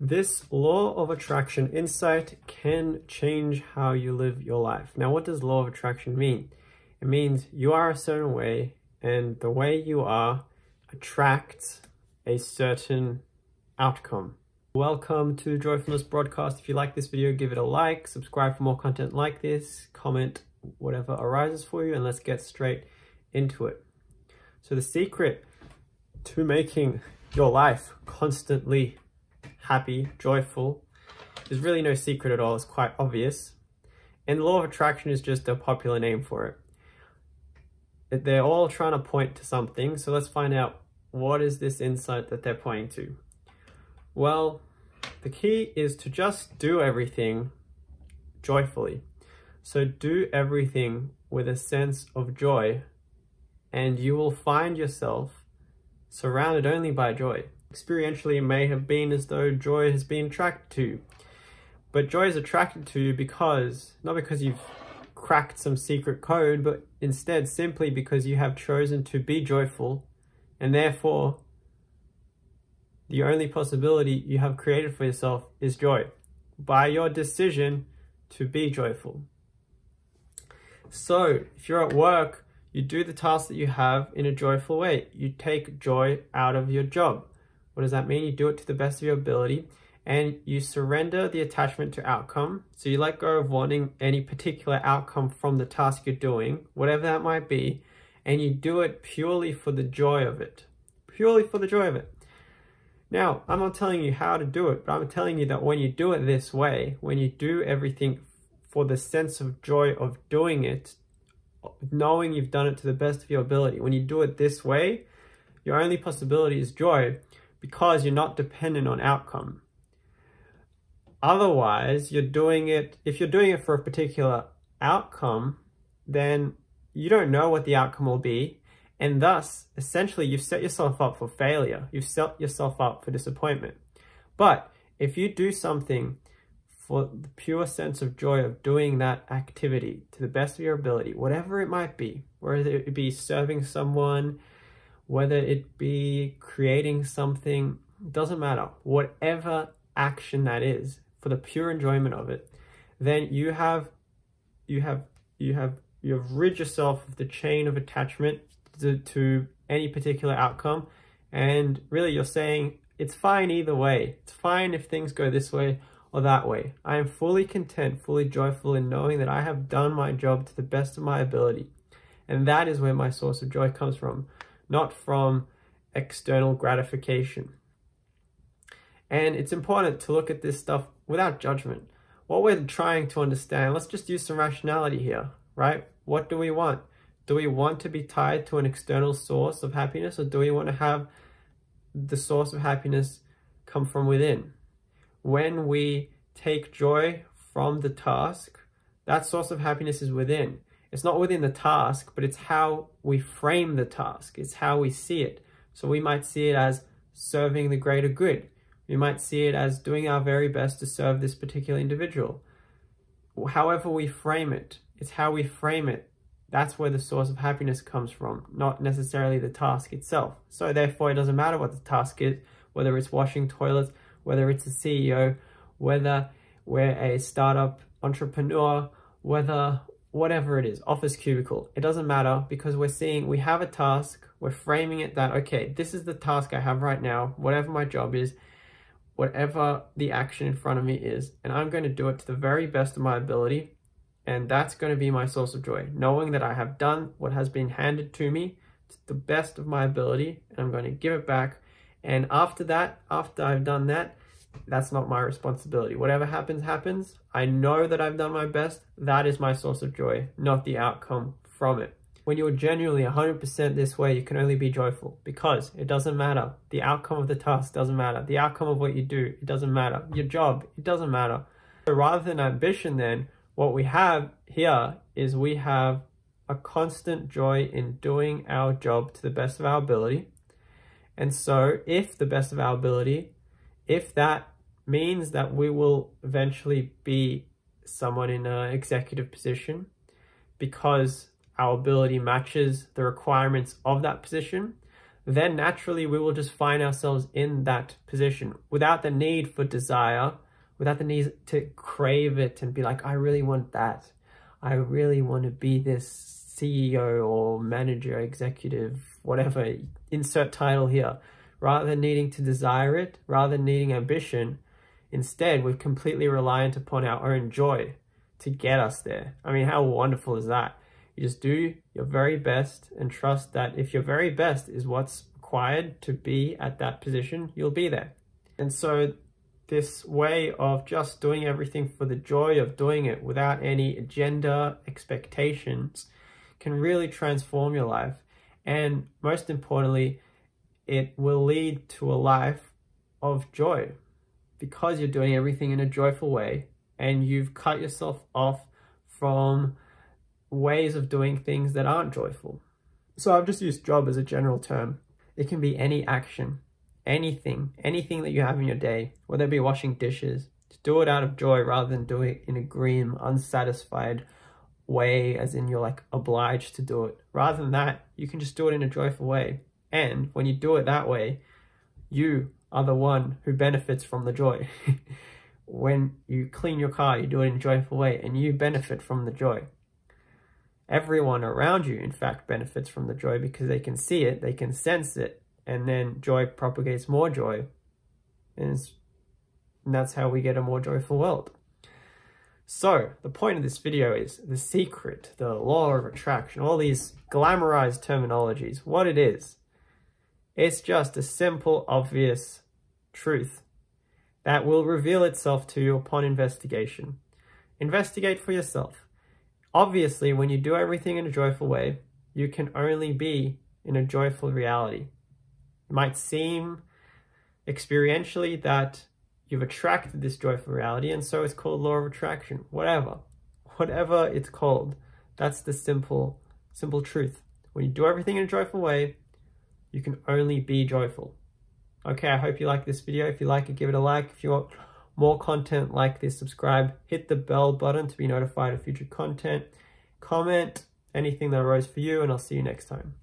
This law of attraction insight can change how you live your life. Now, what does law of attraction mean? It means you are a certain way, and the way you are attracts a certain outcome. Welcome to Joyfulness Broadcast. If you like this video, give it a like, subscribe for more content like this, comment whatever arises for you, and let's get straight into it. So the secret to making your life constantly happy, joyful, there's really no secret at all. It's quite obvious. And the law of attraction is just a popular name for it. They're all trying to point to something. So let's find out, what is this insight that they're pointing to? Well, the key is to just do everything joyfully. So do everything with a sense of joy, and you will find yourself surrounded only by joy. Experientially, it may have been as though joy has been attracted to you. But joy is attracted to you not because you've cracked some secret code, but instead simply because you have chosen to be joyful, and therefore the only possibility you have created for yourself is joy by your decision to be joyful. So if you're at work, you do the tasks that you have in a joyful way. You take joy out of your job. What does that mean? You do it to the best of your ability, and you surrender the attachment to outcome. So you let go of wanting any particular outcome from the task you're doing, whatever that might be, and you do it purely for the joy of it. Purely for the joy of it. Now, I'm not telling you how to do it, but I'm telling you that when you do it this way, when you do everything for the sense of joy of doing it, knowing you've done it to the best of your ability, when you do it this way, your only possibility is joy, because you're not dependent on outcome. Otherwise, if you're doing it for a particular outcome, then you don't know what the outcome will be. And thus, essentially, you've set yourself up for failure. You've set yourself up for disappointment. But if you do something for the pure sense of joy of doing that activity to the best of your ability, whatever it might be, whether it be serving someone, whether it be creating something, doesn't matter. Whatever action that is, for the pure enjoyment of it, then you have rid yourself of the chain of attachment to any particular outcome. And really you're saying, it's fine either way. It's fine if things go this way or that way. I am fully content, fully joyful in knowing that I have done my job to the best of my ability. And that is where my source of joy comes from, not from external gratification. And it's important to look at this stuff without judgment. What we're trying to understand, let's just use some rationality here, right? What do we want? Do we want to be tied to an external source of happiness, or do we want to have the source of happiness come from within? When we take joy from the task, that source of happiness is within. It's not within the task, but it's how we frame the task. It's how we see it. So we might see it as serving the greater good. We might see it as doing our very best to serve this particular individual. However we frame it, it's how we frame it. That's where the source of happiness comes from, not necessarily the task itself. So therefore, it doesn't matter what the task is, whether it's washing toilets, whether it's a CEO, whether we're a startup entrepreneur, whatever it is, office cubicle, it doesn't matter, because we have a task, we're framing it that, okay, this is the task I have right now, whatever my job is, whatever the action in front of me is, and I'm going to do it to the very best of my ability, and that's going to be my source of joy, knowing that I have done what has been handed to me to the best of my ability, and I'm going to give it back. And after I've done that, that's not my responsibility. Whatever happens, happens. I know that I've done my best. That is my source of joy, not the outcome from it. When you're genuinely 100% this way, you can only be joyful, because it doesn't matter. The outcome of the task doesn't matter. The outcome of what you do, it doesn't matter. Your job, it doesn't matter. So rather than ambition then, what we have here is we have a constant joy in doing our job to the best of our ability. And so if the best of our ability, if that means that we will eventually be someone in an executive position because our ability matches the requirements of that position, then naturally we will just find ourselves in that position without the need for desire, without the need to crave it and be like, I really want that. I really want to be this CEO or manager, executive, whatever, insert title here. Rather than needing to desire it, rather than needing ambition, instead we're completely reliant upon our own joy to get us there. I mean, how wonderful is that? You just do your very best and trust that if your very best is what's required to be at that position, you'll be there. And so this way of just doing everything for the joy of doing it without any agenda, expectations, can really transform your life. And most importantly, it will lead to a life of joy because you're doing everything in a joyful way and you've cut yourself off from ways of doing things that aren't joyful. So I've just used job as a general term. It can be any action, anything that you have in your day, whether it be washing dishes. Just do it out of joy rather than do it in a grim, unsatisfied way, as in you're like obliged to do it. Rather than that, you can just do it in a joyful way. And when you do it that way, you are the one who benefits from the joy. When you clean your car, you do it in a joyful way and you benefit from the joy. Everyone around you, in fact, benefits from the joy because they can see it, they can sense it, and then joy propagates more joy. And that's how we get a more joyful world. So the point of this video is the secret, the law of attraction, all these glamorized terminologies, what it is. It's just a simple, obvious truth that will reveal itself to you upon investigation. Investigate for yourself. Obviously, when you do everything in a joyful way, you can only be in a joyful reality. It might seem experientially that you've attracted this joyful reality, and so it's called law of attraction. Whatever it's called, that's the simple truth. When you do everything in a joyful way, you can only be joyful. Okay, I hope you like this video. If you like it, give it a like. If you want more content like this, subscribe, hit the bell button to be notified of future content, comment anything that arose for you, and I'll see you next time.